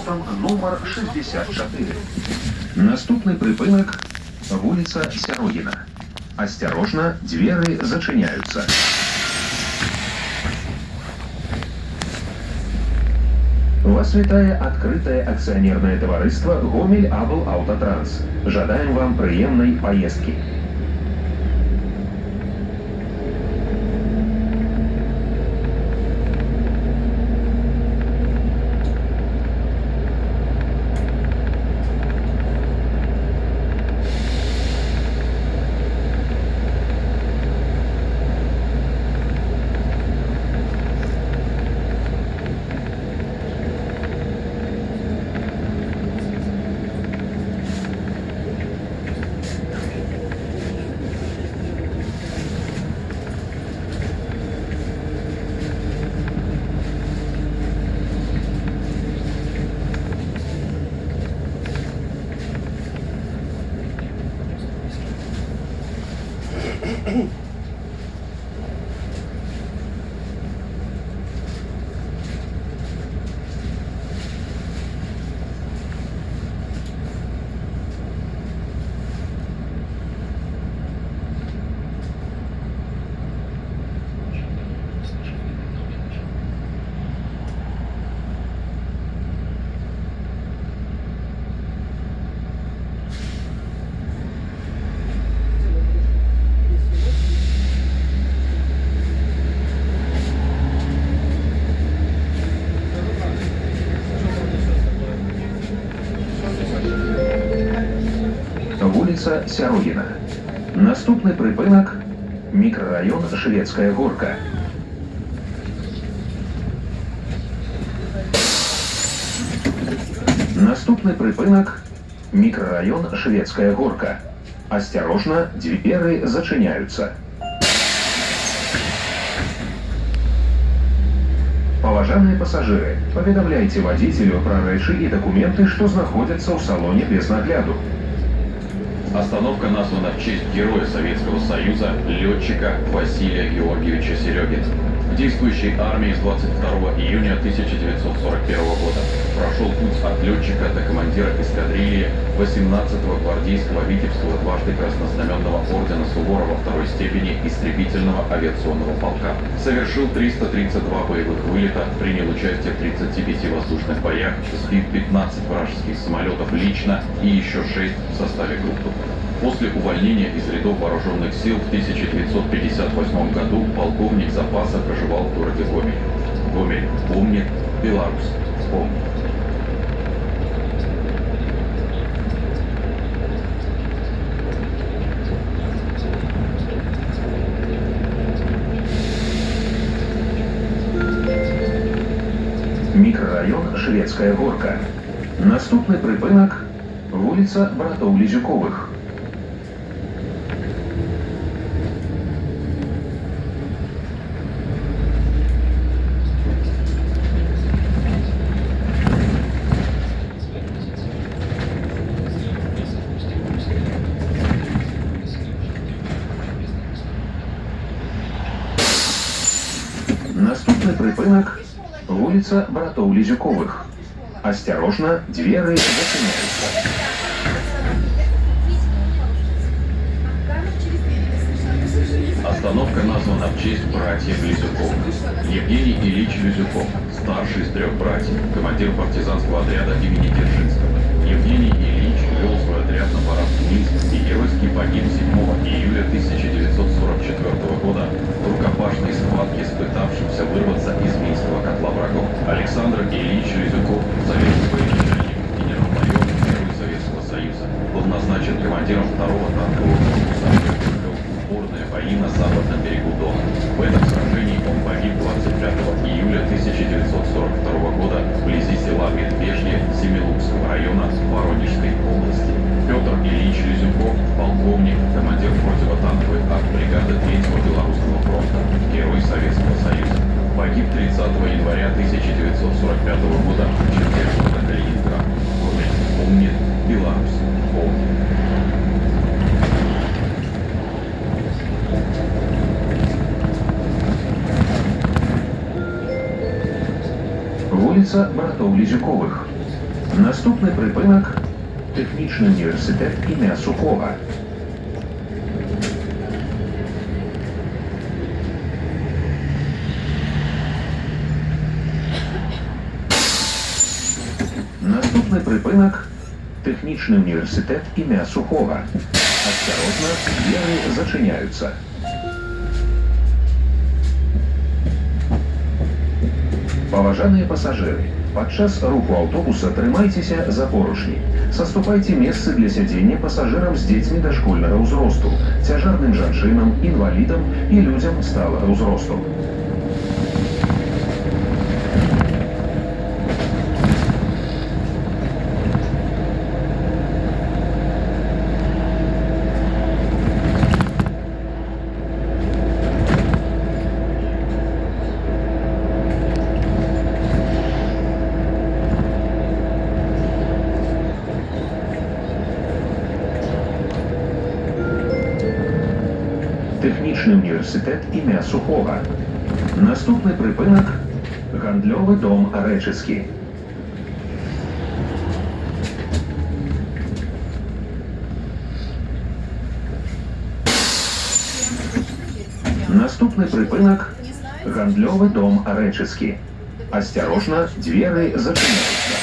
маршрутам номер 64. Наступны прыпынак вуліца Сярогіна. Асцярожна, дзверы зачыняюцца. Вас вітае адкрытае акцыянернае таварыства «Гомель Абл Аўтатранс». Жадаем вам прыемнай паездкі. Вуліца Сярогіна. Наступны прыпынак мікрараён Шведская горка. Наступны прыпынак мікрараён Шведская горка. Асцярожна, дзверы зачыняюцца. Паважаныя пасажыры, паведамляйце вадзіцелю пра рэчы і дакументы, што знаходзяцца ў салоне без нагляду. Остановка названа в честь героя Советского Союза, летчика Василия Георгиевича Серегина. В действующей армии с 22 июня 1941 года прошел путь от летчика до командира эскадрильи 18-го гвардейского Витебского дважды краснознаменного ордена Суворова второй степени истребительного авиационного полка. Совершил 332 боевых вылета, принял участие в 35 воздушных боях, сбив 15 вражеских самолетов лично и еще 6 в составе группы. После увольнения из рядов вооруженных сил в 1958 году полковник запаса проживал в городе Гомель. Гомель помнит, Беларусь помнит. Мікрараён Шведская горка. Наступны прыпынак вуліца братоў Лізюковых. Наступны прыпынак вуліца братоў Лізюковых. Асцярожна, дзверы зачыняюцца. Остановка названа в честь братьев Лизюковых. Евгений Ильич Лизюков, старший из 3 братьев, командир партизанского отряда имени Дзержинского. Евгений Ильич вел свой отряд на парад в Минск и геройски погиб 7 июля 1944 года в рукопашной схватке с пытавшимся вырваться из Минского котла врагов. Александр Ильич Лизюков, советский военачальник, генерал-майор, герой Советского Союза, был назначен командиром 2-го танкового корпуса. Упорные бои на западном берегу Дона. В этом сражении он погиб 25 июля 1942 года вблизи села Медвежье Семилукского района Воронежской области. Петр Ильич Лизюков, полковник, командир противотанковой артбригады 3-го Белорусского фронта, герой Советского Союза. Погиб 30 января 1945 года в черте города Калининград. Гомель помнит, Беларусь помнит. Вуліца братоў Лізюковых. Наступний припинок – Технічний університет ім'я Сухова. Наступний припинок – Технічний університет ім'я Сухова. Осторожно, двери зачиняються. Паважаныя пасажыры, падчас руху аўтобуса трымайцеся за поручні. Саступайце месцы для сядзення пасажырам з дзецьмі дашкольнага ўзросту, цяжарным жанчынам, інвалідам і людзям сталага ўзросту. Технічний університет ім'я Сухова. Наступний припинок – Гандльовий дом Рэчыскі. Наступний припинок – Гандльовий дом Рэчыскі. Осторожно, двери зачиняються.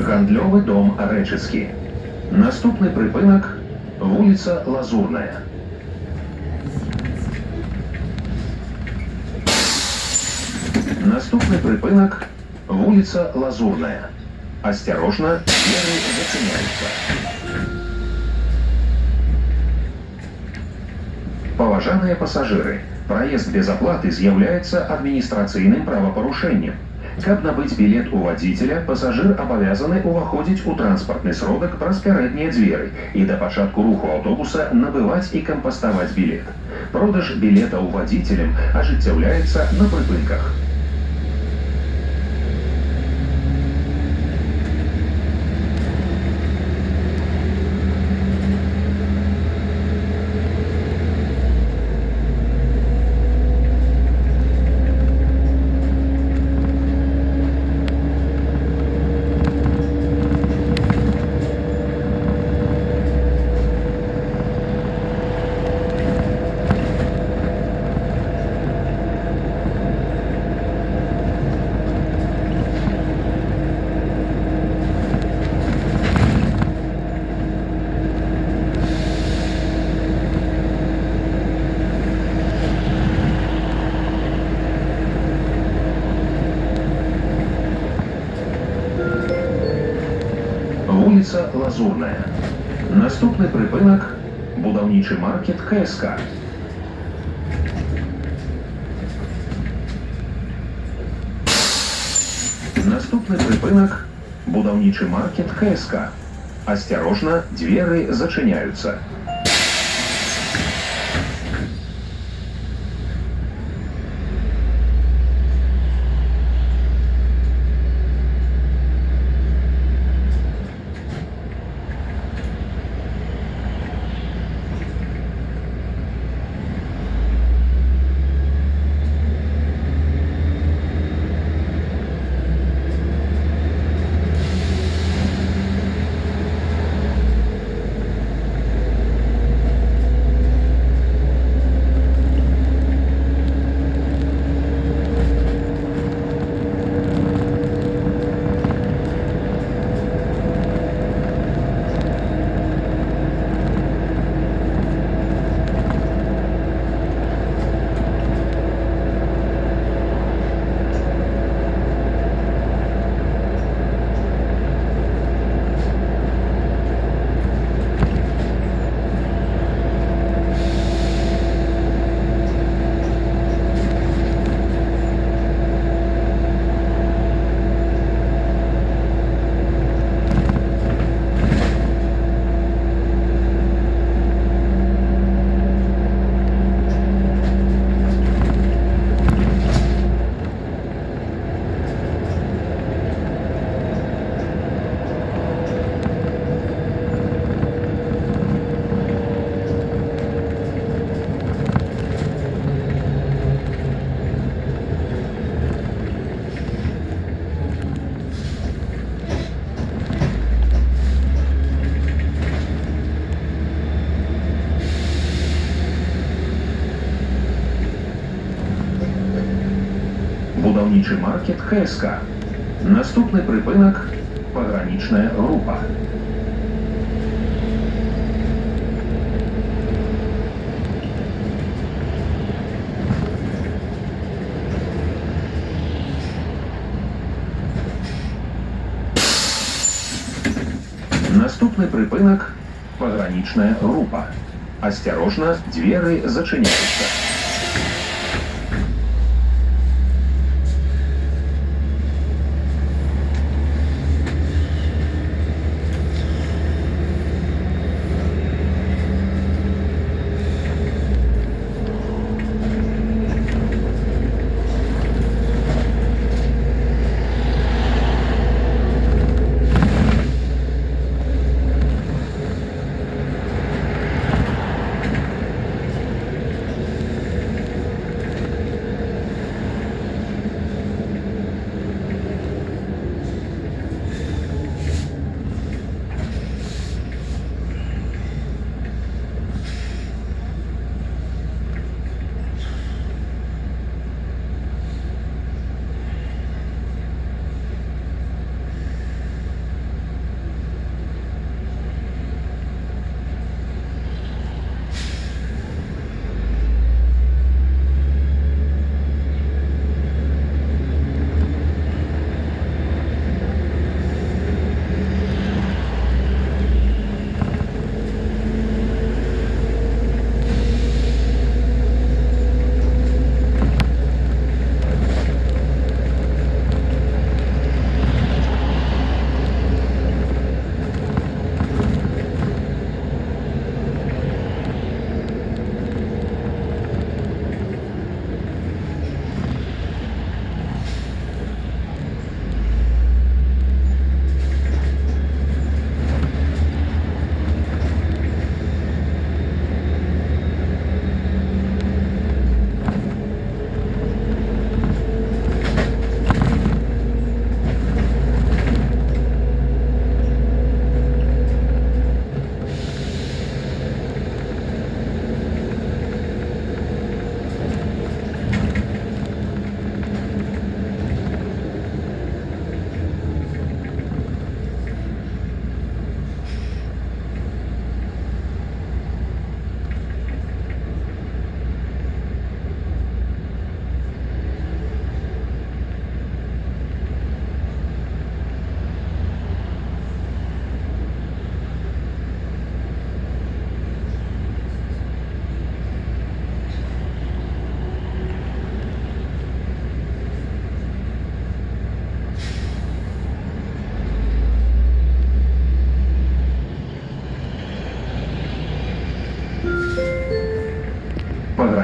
Гандльовий дом Рэчыскі. Наступний припинок – вулиця Лазурная. Наступний припинок – вулиця Лазурная. Осторожно, двери зачиняються. Паважаныя пасажыры, праезд без аплаты з'яўляецца адміністрацыйным правапарушэннем. Каб набыць білет у вадзіцеля, пасажыр абавязаны ўваходзіць у транспартны сродак праз пярэднія дзверы і да пачатку руху аўтобуса набываць і кампаставаць білет. Продаж білетаў вадзіцелем ажыццяўляецца на прыпынках. Вуліца Лазурная. Наступны прыпынак – будаўнічы маркет КСК. Наступны прыпынак – будаўнічы маркет КСК. Асцярожна, дзверы зачыняюцца. Будаўнічы маркет КСК. Наступны прыпынак – пагранічная група. Наступны прыпынак – пагранічная група. Асцярожна, дзверы зачыняюцца.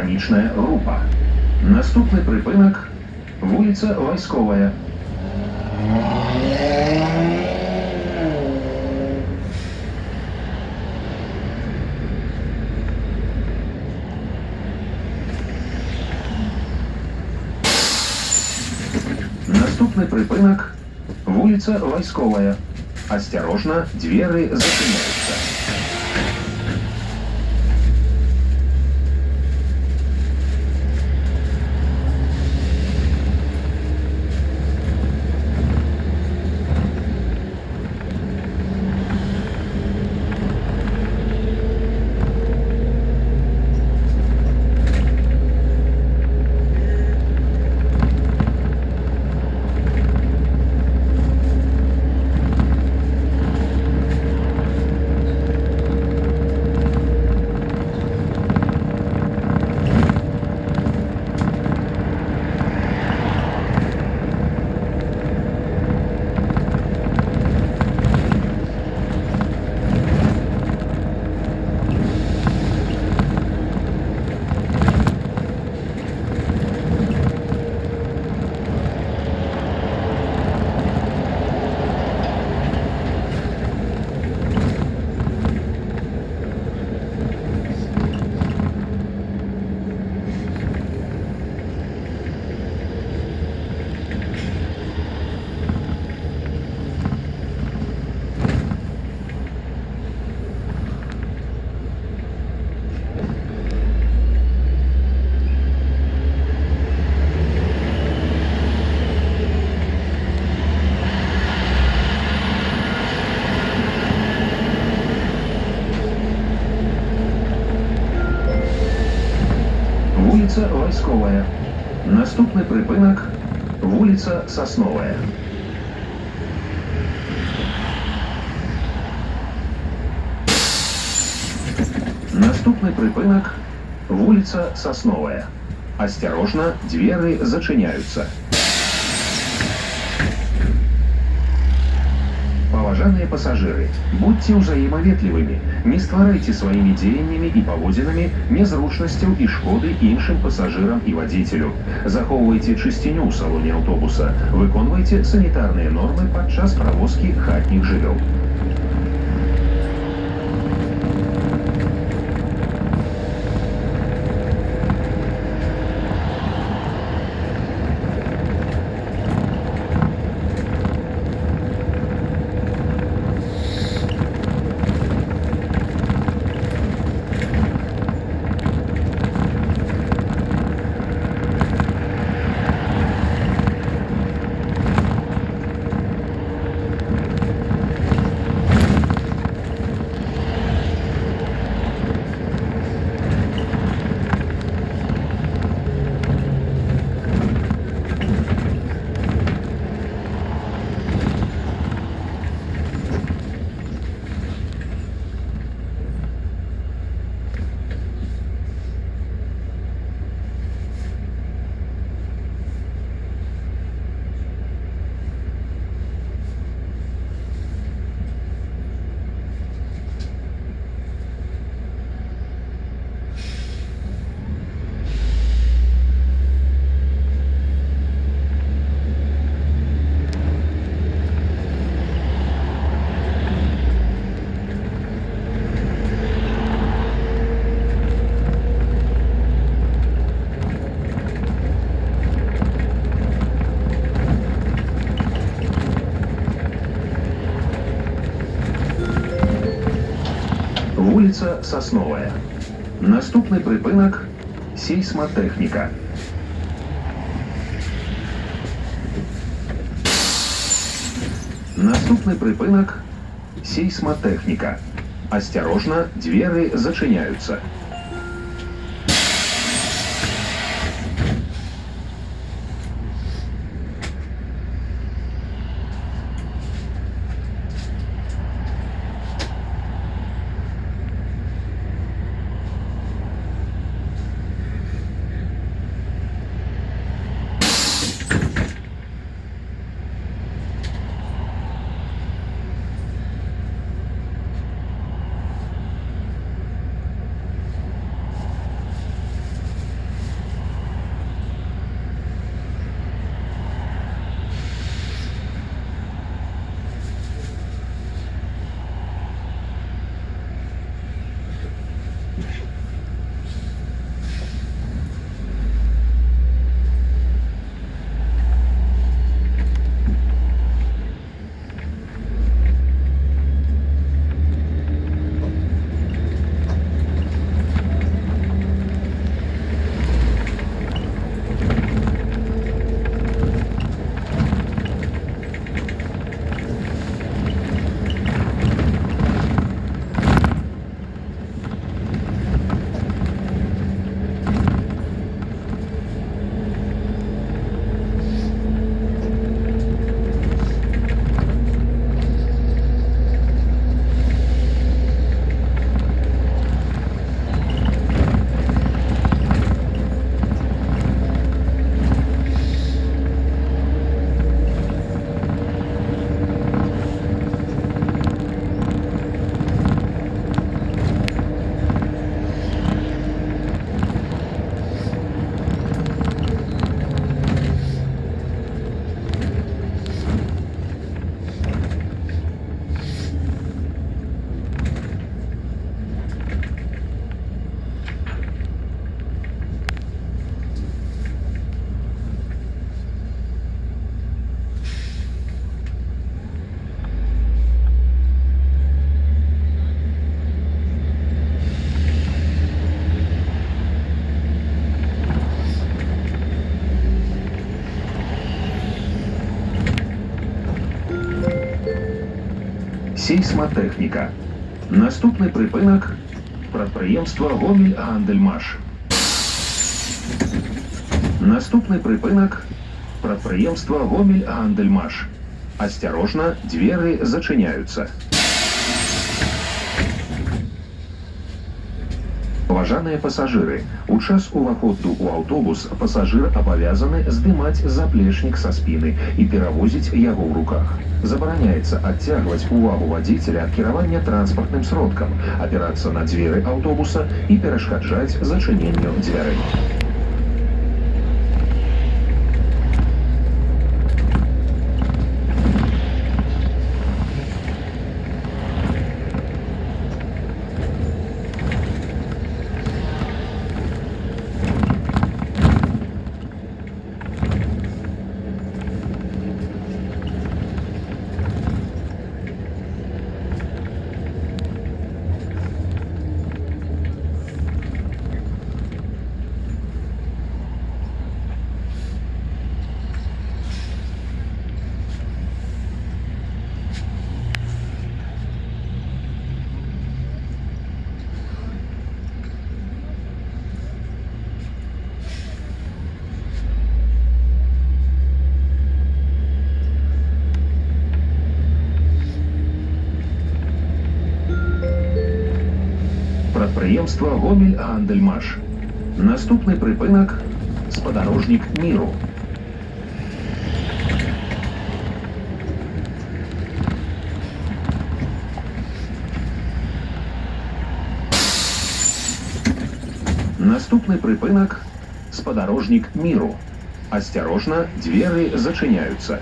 пагранічная група. Наступны прыпынак вуліца Вайсковая. Наступны прыпынак вуліца Вайсковая. Асцярожна, дзверы зачыняюцца. Вуліца Вайсковая. Наступны прыпынак вуліца Сасновая. Наступны прыпынак вуліца Сасновая. Асцярожна, дзверы зачыняюцца. Паважаныя пасажыры, будьце ўзаемаветлівымі, не стварайце сваімі дзеяннямі і паводзінамі нязручнасцяў і шкоды іншым пасажырам і вадзіцелю. Захоўвайце чысціню ў салоне аўтобуса, выконвайце санітарныя нормы падчас правозкі хатніх жывёл. Вуліца Сасновая. Наступны прыпынак сейсматэхніка. Наступны прыпынак сейсматэхніка. Асцярожна, дзверы зачыняюцца. Сейсмотехніка. Наступний припинок – прадпрыемства Гомель-Гандельмаш. Наступний припинок – прадпрыемства Гомель-Гандельмаш. Осторожно, двери зачиняются. Паважаныя пасажыры, у час уваходу ў аўтобус пасажыр абавязаны здымаць заплечнік са спіны і перавозіць яго ў руках. Забараняецца адцягваць увагу вадзіцеля ад кіравання транспартным сродкам, апірацца на дзверы аўтобуса і перашкаджаць зачыненню дзвярэй. Прадпрыемства Гомель-Гандельмаш. Наступны прыпынак – спадарожнік міру. Наступны прыпынак – спадарожнік міру. Осторожно, двери зачиняются.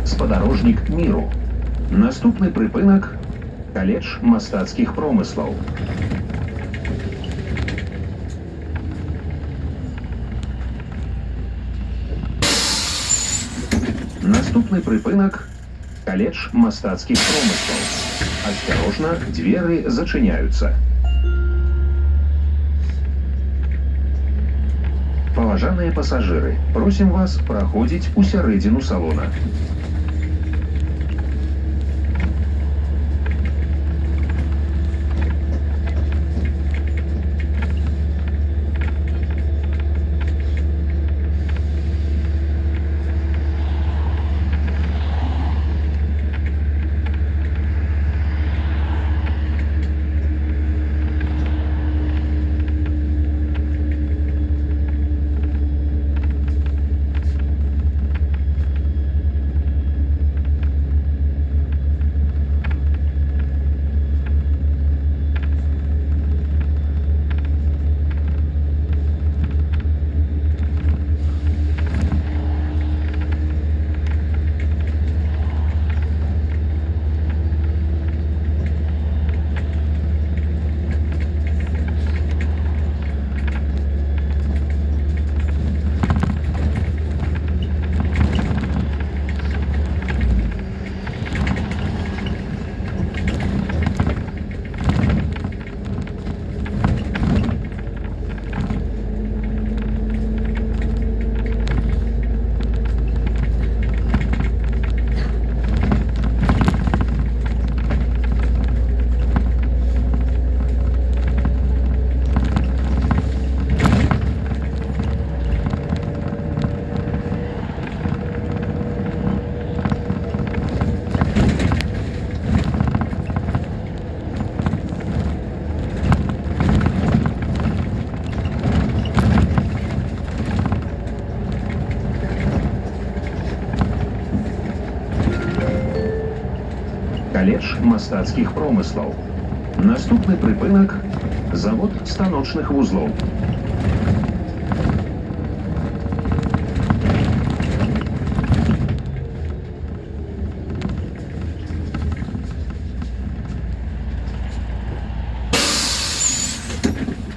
Спадарожнік міру. Наступны прыпынак – каледж мастацкіх промыслаў. Наступны прыпынак – каледж мастацкіх промыслаў. Осторожно, двери зачиняются. Паважаныя пасажыры, просім вас праходзіць у сярэдзіну салона. каледж мастацкіх промыслаў. Наступны прыпынак – завод станочных вузлоў.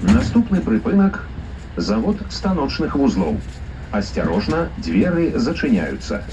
Наступны прыпынак – завод станочных вузлоў. Асцярожна, дзверы зачыняюцца.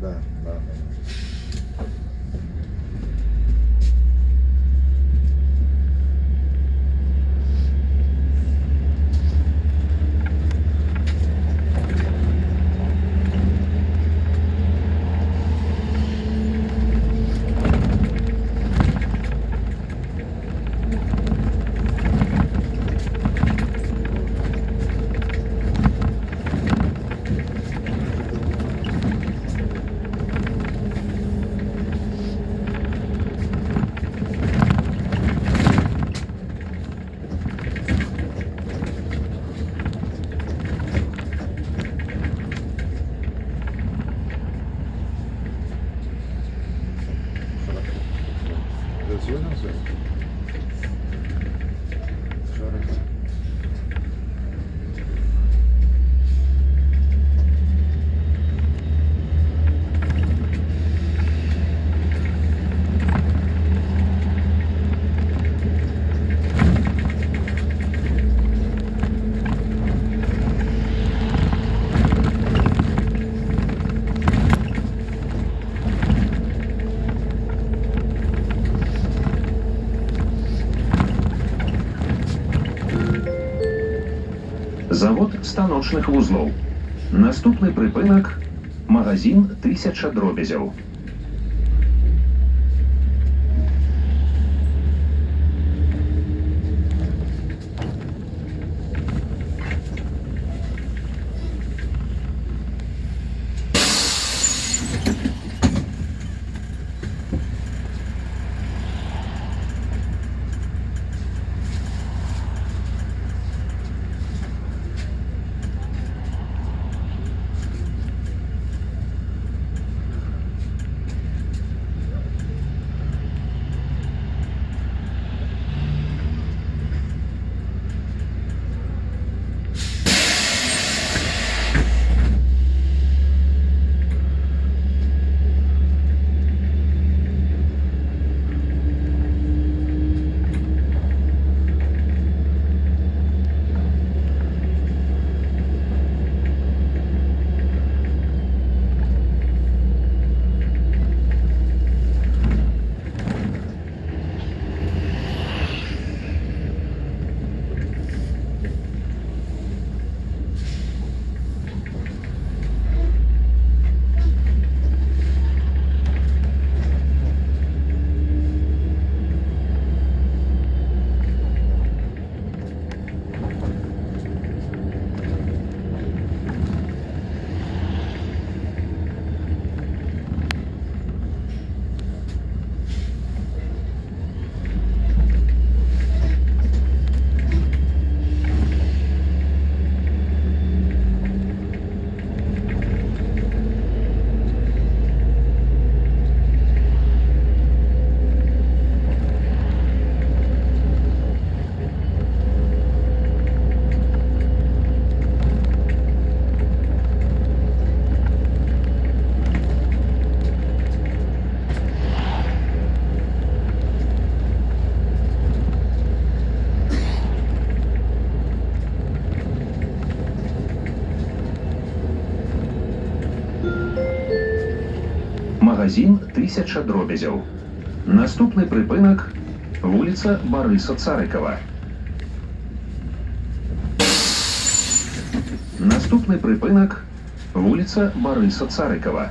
Да, да, да. Зацвілився? Шарик. Завод станочных вузлоў. Наступны прыпынак – магазин 1000 дробязяў. Магазин 1000 дробязяў. Наступны прыпынак – вуліца Барыса Царыкава. Наступны прыпынак вуліца Барыса Царыкова.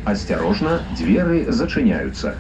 Асцярожна, дзверы зачыняюцца.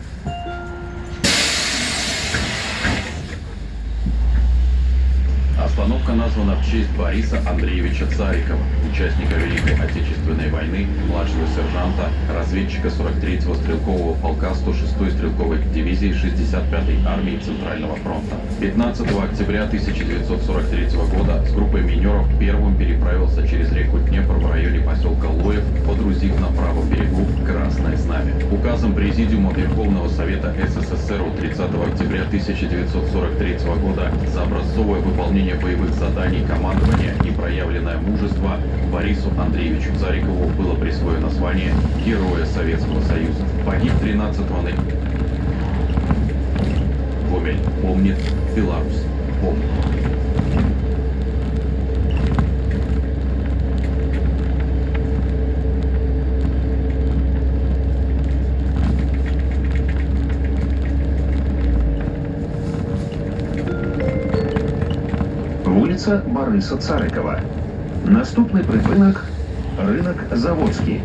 Остановка названа в честь Бориса Андреевича Царикова, участника Великой Отечественной войны, младшего сержанта, разведчика 43-го стрелкового полка 106-й стрелковой дивизии 65-й армии Центрального фронта. 15 октября 1943 года с группой минеров первым переправился через реку Днепр в районе поселка Лоев, подрузив на правом берегу Красное Знамя. Указом Президиума Верховного Совета СССР от 30 октября 1943 года за образцовое выполнение боевых заданий командования и проявленное мужество Борису Андреевичу Царикову было присвоено звание Героя Советского Союза. Погиб 13 ноября. Гомель помнит, Беларусь помнит. Вуліца Барыса Царыкова. Наступны прыпынак рынок Заводскі.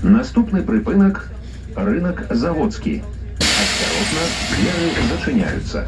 Наступны прыпынак рынок Заводскі. Асцярожна, дзверы зачыняюцца.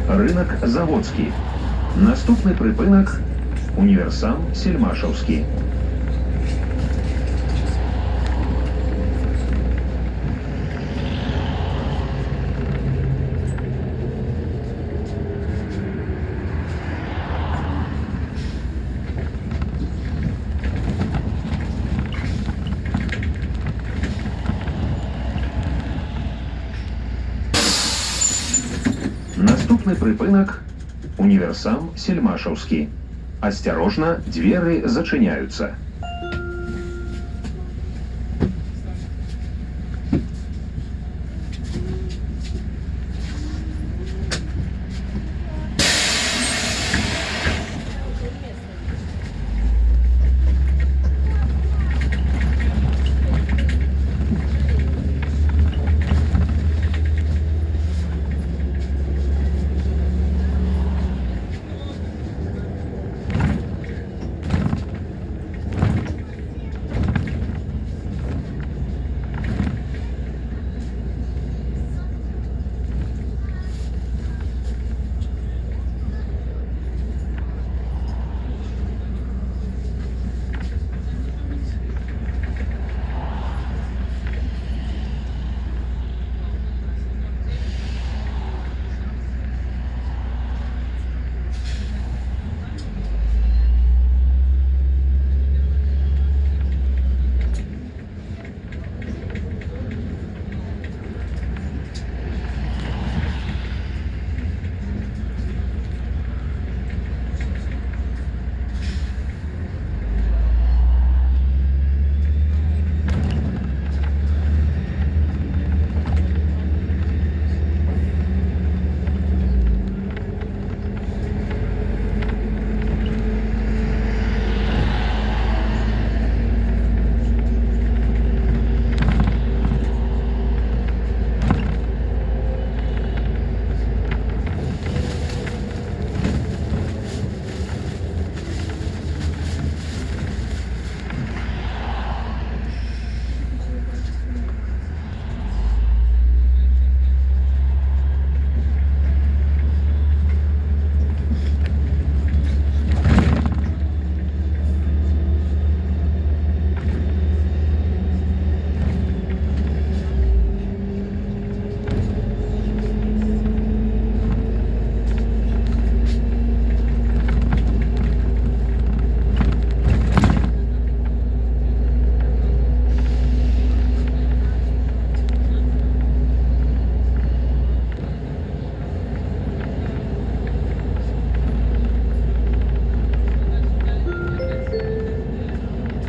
Рынок Заводскі. Наступны прыпынак універсам Сельмашаўскі. Наступны прыпынак універсам Сельмашаўскі. Асцярожна, дзверы зачыняюцца.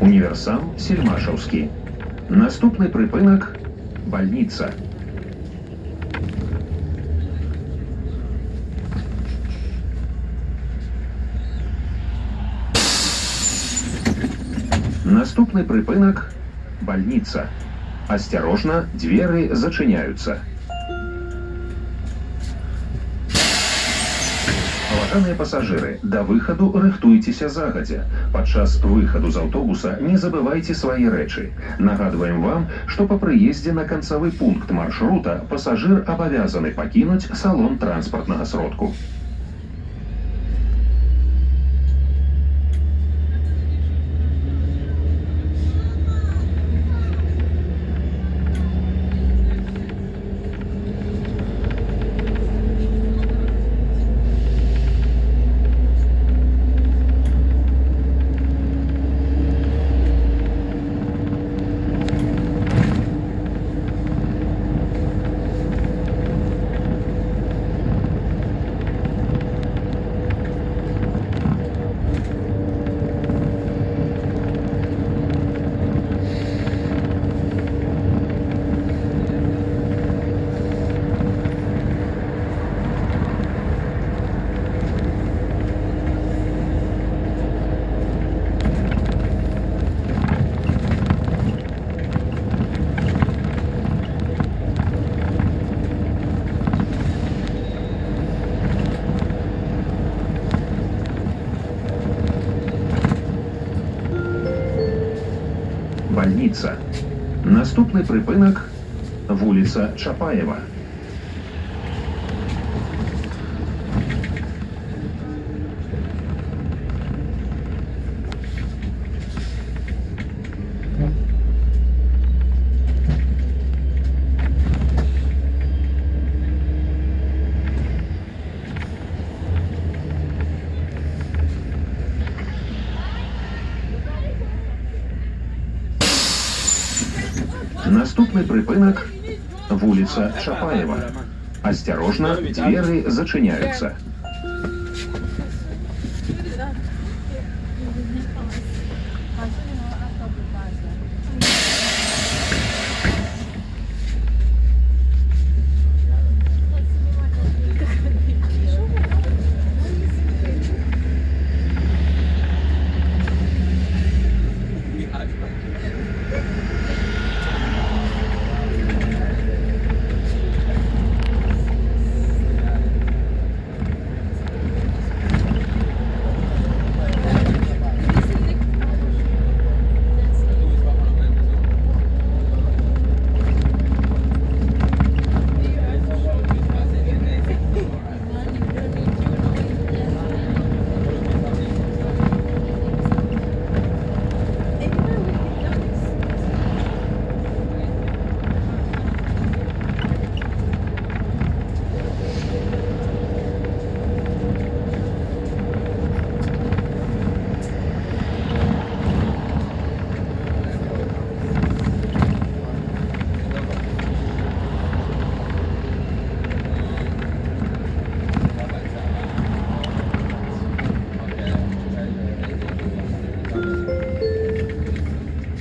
Універсам Сельмашаўскі. Наступны прыпынак бальніца. Наступны прыпынак бальніца. Асцярожна, дзверы зачыняюцца. Паважаныя пасажыры, да выхаду рыхтуйцеся загадзя. Падчас выхаду з аўтобуса не забывайце свае рэчы. Нагадваем вам, што па прыездзе на канцавы пункт маршрута пасажыр абавязаны пакінуць салон транспартнага сродку. Бальніца. Наступны прыпынак вуліца Чапаева. Наступны прыпынак вуліца Чапаева. Асцярожна, дзверы зачыняюцца.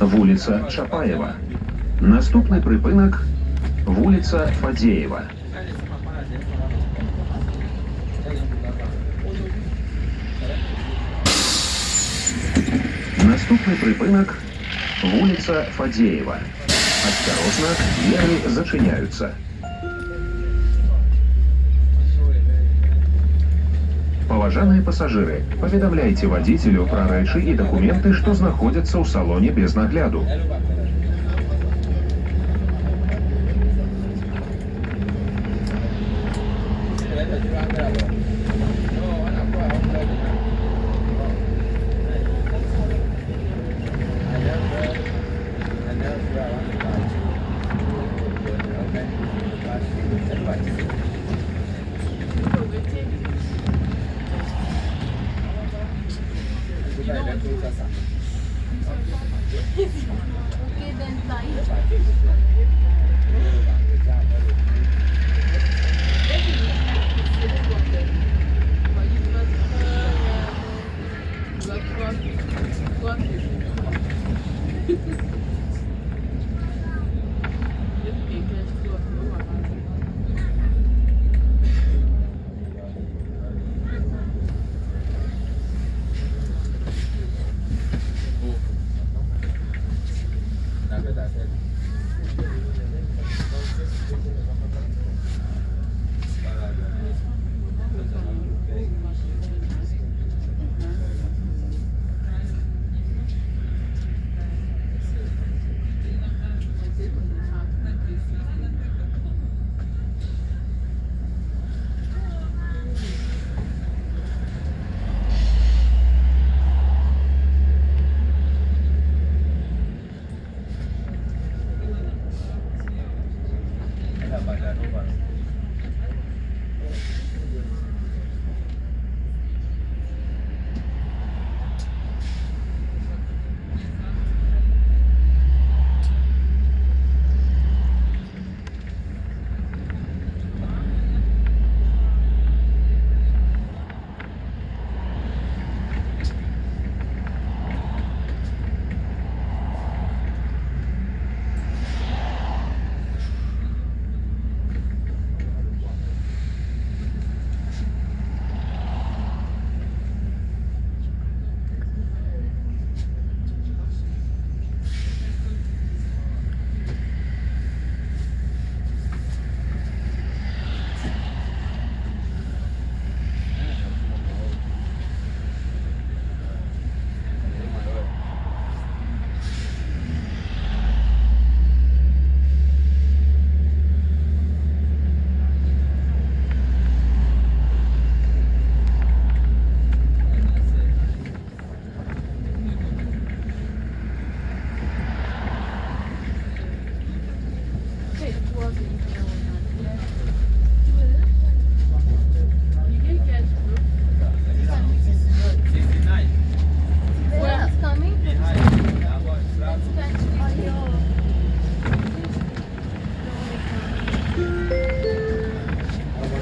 Вуліца Чапаева. Наступны прыпынак вуліца Фадзеева. Наступны прыпынак вуліца Фадзеева. Асцярожна, дзверы зачыняюцца. Паважаныя пасажыры, паведамляйце вадзіцелю пра рэчы і дакументы, што знаходзяцца ў салоне без нагляду.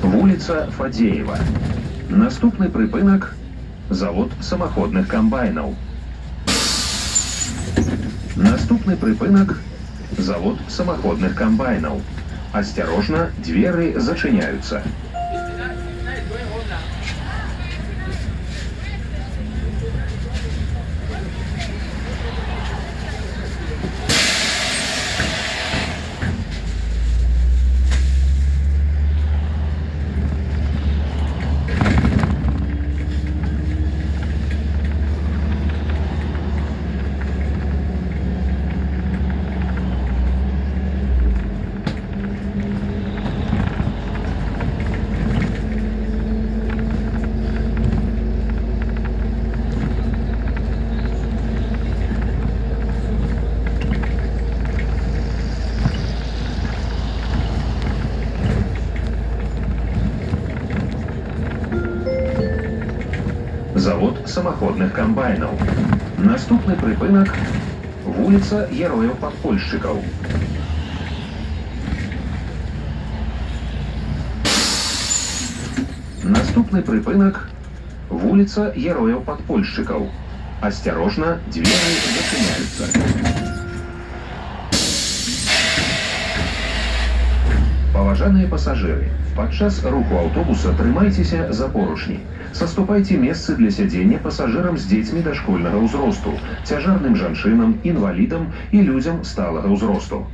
Вуліца Фадзеева. Наступны прыпынак – завод самаходных камбайнаў. Наступны прыпынак – завод самаходных камбайнаў. Асцярожна, дзверы зачыняюцца. Завод самаходных камбайнаў. Наступны прыпынак – вуліца герояў-падпольшчыкаў. Наступны прыпынак – вуліца герояў-падпольшчыкаў. Асцярожна, дзверы зачыняюцца. Паважаныя пасажыры, падчас руху аўтобуса трымайцеся за поручні. Саступайце месцы для сядзення пасажырам з дзецьмі дашкольнага ўзросту, цяжарным жанчынам, інвалідам і людзям сталага ўзросту.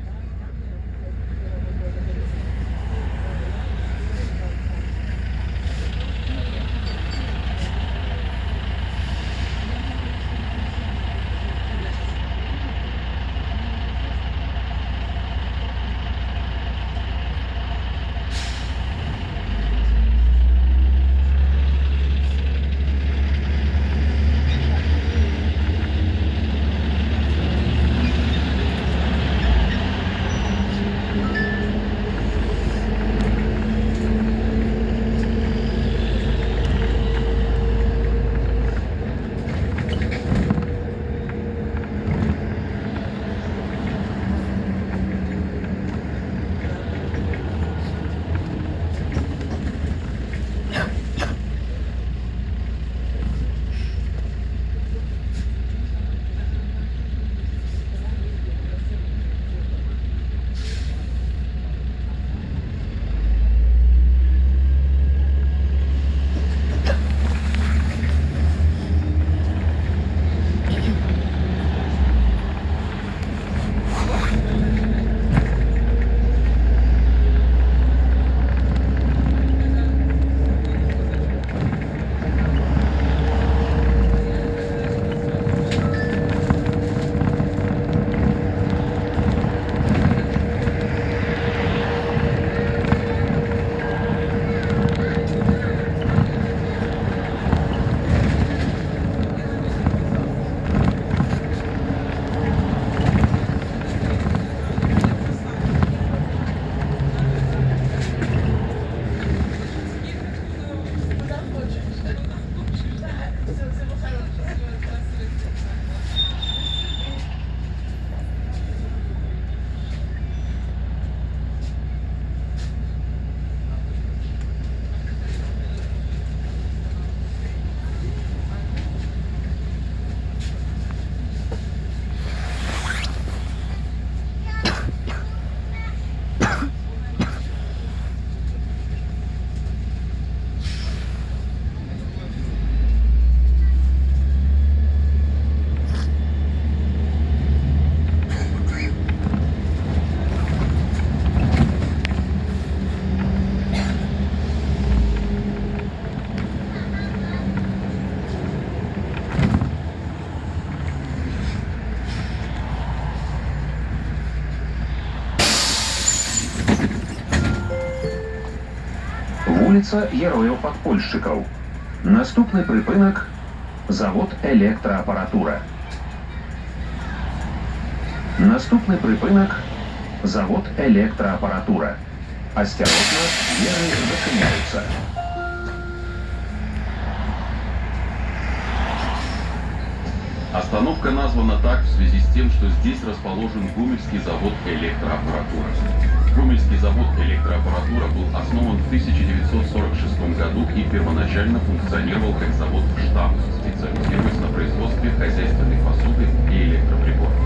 вуліца Герояў-падпольшчыкаў. Наступны прыпынак завод электраапаратура. Наступны прыпынак завод электраапаратура. Осторожно, двери зачиняются. Остановка названа так в связи с тем, что здесь расположен Гомельский завод электроаппаратуры. Гомельский завод электроаппаратура был основан в 1946 году и первоначально функционировал как завод штамп, специализируясь на производстве хозяйственной посуды и электроприборов.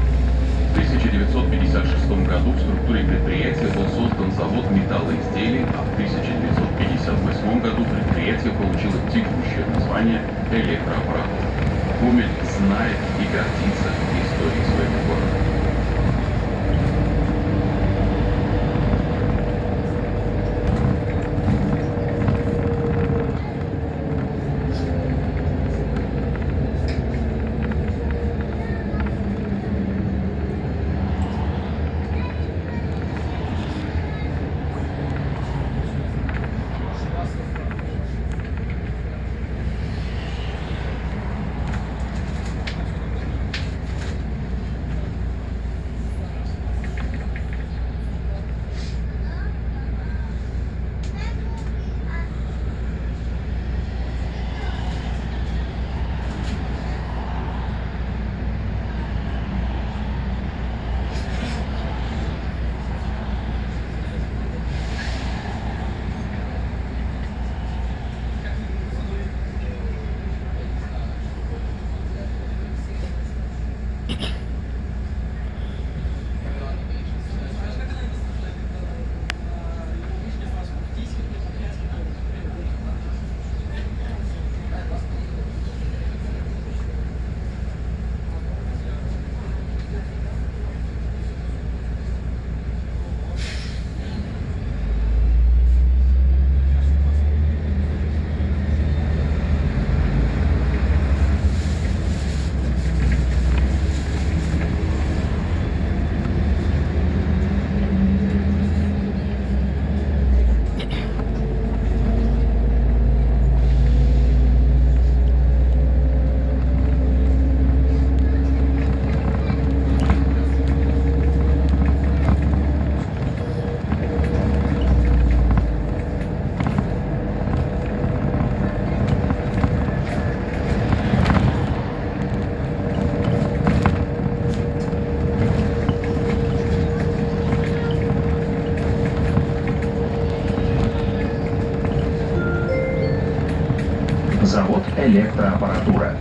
В 1956 году в структуре предприятия был создан завод металлоизделий, а в 1958 году предприятие получило текущее название электроаппаратура. Гомель знает и гордится историей своего города. Завод электраапаратура.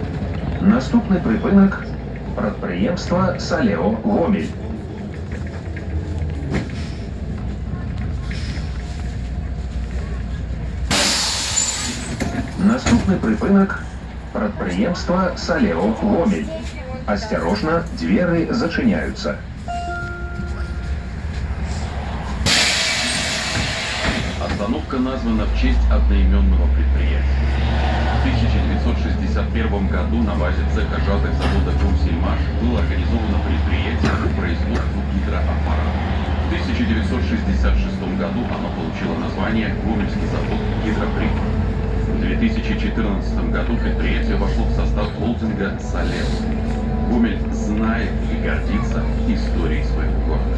Наступны прыпынак прадпрыемства Салео Гомель. Наступны прыпынак прадпрыемства Салео Гомель. Осторожно, двери зачиняются. Остановка названа в честь одноименного предприятия. В 1961 году на базе цеха сжатых завода «Промсельмаш» было организовано предприятие по производству гидроаппаратов. В 1966 году оно получило название «Гомельский завод гидроприбор». В 2014 году предприятие вошло в состав холдинга «Салео». Гомель знает и гордится историей своего города.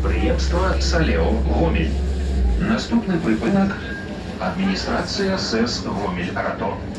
Прадпрыемства Салео Гомель. Наступны прыпынак адміністрацыя СЭС Гомель-Аратон.